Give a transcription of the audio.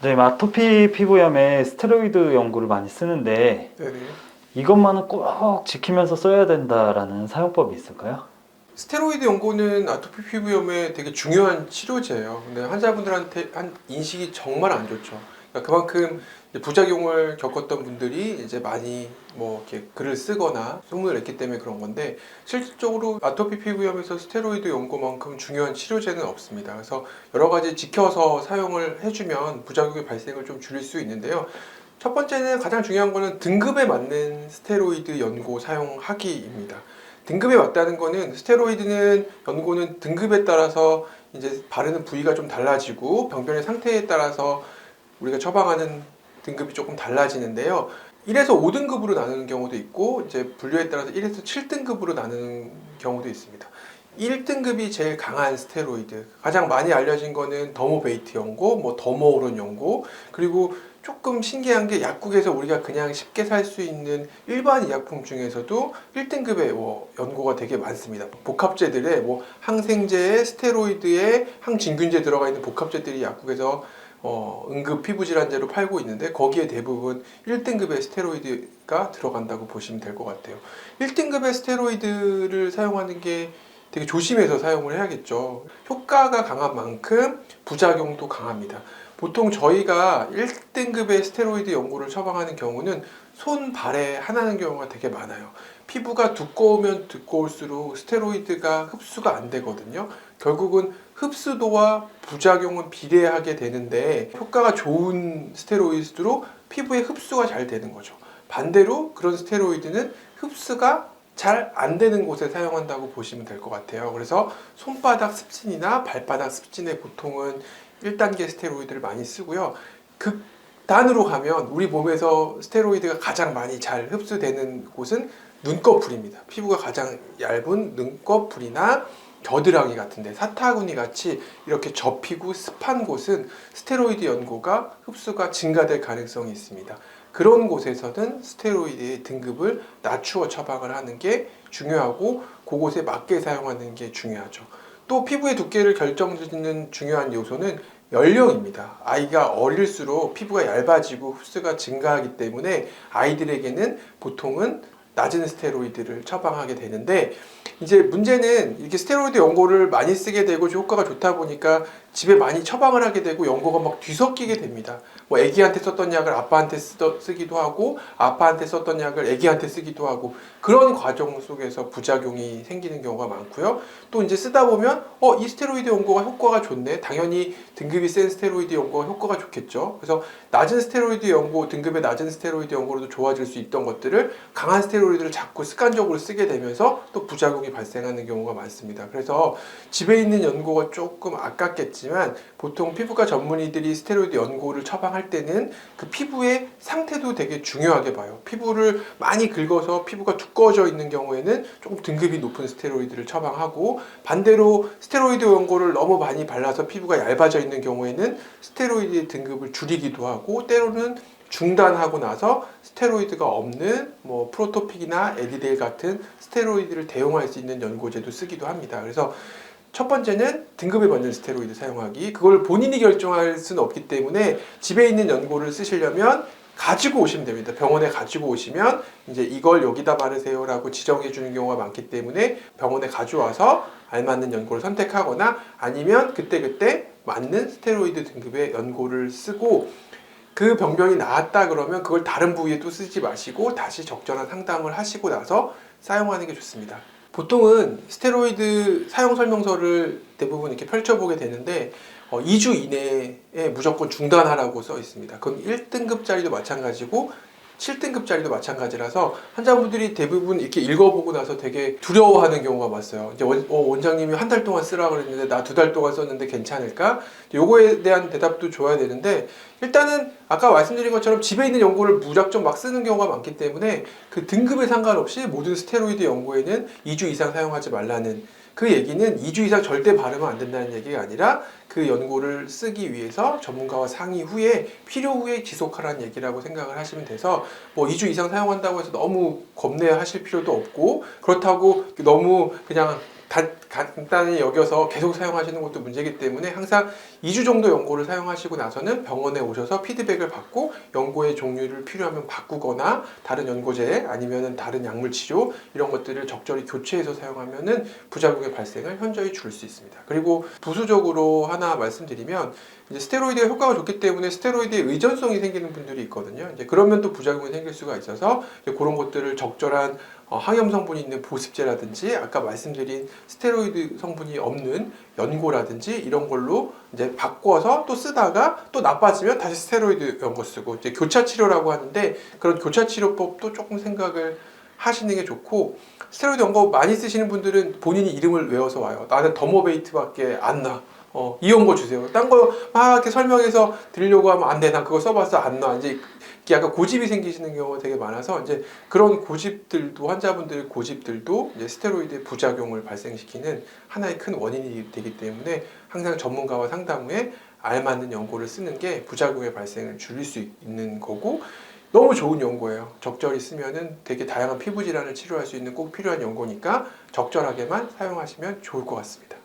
선생님, 아토피 피부염에 스테로이드 연고를 많이 쓰는데 네네. 이것만은 꼭 지키면서 써야 된다라는 사용법이 있을까요? 스테로이드 연고는 아토피 피부염에 되게 중요한 치료제예요. 근데 환자분들한테 한 인식이 정말 안 좋죠. 그러니까 그만큼 이제 부작용을 겪었던 분들이 이제 많이 뭐 이렇게 글을 쓰거나 소문을 냈기 때문에 그런 건데, 실질적으로 아토피 피부염에서 스테로이드 연고만큼 중요한 치료제는 없습니다. 그래서 여러 가지 지켜서 사용을 해주면 부작용의 발생을 좀 줄일 수 있는데요. 첫 번째는, 가장 중요한 거는 등급에 맞는 스테로이드 연고 사용하기입니다. 등급에 맞다는 거는, 스테로이드는 연고는 등급에 따라서 이제 바르는 부위가 좀 달라지고 병변의 상태에 따라서 우리가 처방하는 등급이 조금 달라지는데요. 1에서 5등급으로 나누는 경우도 있고, 이제 분류에 따라서 1에서 7등급으로 나누는 경우도 있습니다. 1등급이 제일 강한 스테로이드, 가장 많이 알려진 거는 더모베이트 연고, 뭐 더모오론 연고, 그리고 조금 신기한 게, 약국에서 우리가 그냥 쉽게 살 수 있는 일반 의약품 중에서도 1등급의 연고가 되게 많습니다. 복합제들의 항생제에 스테로이드에 항진균제 들어가 있는 복합제들이 약국에서 응급 피부질환제로 팔고 있는데, 거기에 대부분 1등급의 스테로이드가 들어간다고 보시면 될 것 같아요. 1등급의 스테로이드를 사용하는 게 되게 조심해서 사용을 해야겠죠. 효과가 강한 만큼 부작용도 강합니다. 보통 저희가 1등급의 스테로이드 연고를 처방하는 경우는 손, 발에 하나는 경우가 되게 많아요. 피부가 두꺼우면 두꺼울수록 스테로이드가 흡수가 안 되거든요. 결국은 흡수도와 부작용은 비례하게 되는데, 효과가 좋은 스테로이드로 피부에 흡수가 잘 되는 거죠. 반대로 그런 스테로이드는 흡수가 잘 안 되는 곳에 사용한다고 보시면 될 것 같아요. 그래서 손바닥 습진이나 발바닥 습진에 보통은 1단계 스테로이드를 많이 쓰고요. 극단으로 가면 우리 몸에서 스테로이드가 가장 많이 잘 흡수되는 곳은 눈꺼풀입니다. 피부가 가장 얇은 눈꺼풀이나 겨드랑이 같은데, 사타구니 같이 이렇게 접히고 습한 곳은 스테로이드 연고가 흡수가 증가될 가능성이 있습니다. 그런 곳에서는 스테로이드의 등급을 낮추어 처방을 하는 게 중요하고, 그곳에 맞게 사용하는 게 중요하죠. 또 피부의 두께를 결정짓는 중요한 요소는 연령입니다. 아이가 어릴수록 피부가 얇아지고 흡수가 증가하기 때문에 아이들에게는 보통은 낮은 스테로이드를 처방하게 되는데, 이제 문제는 이렇게 스테로이드 연고를 많이 쓰게 되고 효과가 좋다 보니까 집에 많이 처방을 하게 되고 연고가 막 뒤섞이게 됩니다. 애기한테 썼던 약을 아빠한테 쓰기도 하고, 아빠한테 썼던 약을 애기한테 쓰기도 하고, 그런 과정 속에서 부작용이 생기는 경우가 많고요. 또 이제 쓰다 보면 이 스테로이드 연고가 효과가 좋네, 당연히 등급이 센 스테로이드 연고가 효과가 좋겠죠. 그래서 낮은 스테로이드 연고, 등급의 낮은 스테로이드 연고로도 좋아질 수 있던 것들을 강한 스테로이드를 자꾸 습관적으로 쓰게 되면서 또 부작용이 발생하는 경우가 많습니다. 그래서 집에 있는 연고가 조금 아깝겠지만, 보통 피부과 전문의들이 스테로이드 연고를 처방할 때는 그 피부의 상태도 되게 중요하게 봐요. 피부를 많이 긁어서 피부가 두꺼워져 있는 경우에는 조금 등급이 높은 스테로이드를 처방하고, 반대로 스테로이드 연고를 너무 많이 발라서 피부가 얇아져 있는 경우에는 스테로이드 등급을 줄이기도 하고, 때로는 중단하고 나서 스테로이드가 없는 프로토픽이나 에디델 같은 스테로이드를 대용할 수 있는 연고제도 쓰기도 합니다. 그래서 첫 번째는 등급에 맞는 스테로이드 사용하기. 그걸 본인이 결정할 수는 없기 때문에 집에 있는 연고를 쓰시려면 가지고 오시면 됩니다. 병원에 가지고 오시면 이제 이걸 여기다 바르세요라고 지정해 주는 경우가 많기 때문에 병원에 가져와서 알맞는 연고를 선택하거나, 아니면 그때그때 맞는 스테로이드 등급의 연고를 쓰고, 그 병변이 나았다 그러면 그걸 다른 부위에 또 쓰지 마시고 다시 적절한 상담을 하시고 나서 사용하는 게 좋습니다. 보통은 스테로이드 사용 설명서를 대부분 이렇게 펼쳐보게 되는데, 2주 이내에 무조건 중단하라고 써 있습니다. 그건 1등급짜리도 마찬가지고 7등급짜리도 마찬가지라서 환자분들이 대부분 이렇게 읽어보고 나서 되게 두려워하는 경우가 많았어요. 이제 원장님이 한 달 동안 쓰라고 그랬는데 나 2달 동안 썼는데 괜찮을까? 요거에 대한 대답도 줘야 되는데, 일단은 아까 말씀드린 것처럼 집에 있는 연고를 무작정 막 쓰는 경우가 많기 때문에 그 등급에 상관없이 모든 스테로이드 연고에는 2주 이상 사용하지 말라는, 그 얘기는 2주 이상 절대 바르면 안 된다는 얘기가 아니라 그 연고를 쓰기 위해서 전문가와 상의 후에 필요 후에 지속하라는 얘기라고 생각을 하시면 돼서, 2주 이상 사용한다고 해서 너무 겁내하실 필요도 없고, 그렇다고 너무 그냥 간단히 여겨서 계속 사용하시는 것도 문제이기 때문에 항상 2주 정도 연고를 사용하시고 나서는 병원에 오셔서 피드백을 받고 연고의 종류를 필요하면 바꾸거나 다른 연고제 아니면 다른 약물 치료 이런 것들을 적절히 교체해서 사용하면은 부작용의 발생을 현저히 줄일 수 있습니다. 그리고 부수적으로 하나 말씀드리면 이제 스테로이드가 효과가 좋기 때문에 스테로이드에 의존성이 생기는 분들이 있거든요. 이제 그러면 또 부작용이 생길 수가 있어서 이제 그런 것들을 적절한 항염 성분이 있는 보습제라든지 아까 말씀드린 스테로이드 성분이 없는 연고라든지 이런 걸로 이제 바꿔서 또 쓰다가 또 나빠지면 다시 스테로이드 연고 쓰고 이제 교차 치료라고 하는데 그런 교차 치료법도 조금 생각을 하시는 게 좋고 스테로이드 연고 많이 쓰시는 분들은 본인이 이름을 외워서 와요. 나는 더모베이트밖에 안 나. 이 연고 주세요. 딴 거 막 이렇게 설명해서 드리려고 하면 안 돼. 나 그거 써봤어 안 나. 이제 이게 약간 고집이 생기시는 경우가 되게 많아서 이제 그런 고집들도 환자분들 고집들도 이제 스테로이드의 부작용을 발생시키는 하나의 큰 원인이 되기 때문에 항상 전문가와 상담 후에 알맞는 연고를 쓰는 게 부작용의 발생을 줄일 수 있는 거고 너무 좋은 연고예요. 적절히 쓰면은 되게 다양한 피부 질환을 치료할 수 있는 꼭 필요한 연고니까 적절하게만 사용하시면 좋을 것 같습니다.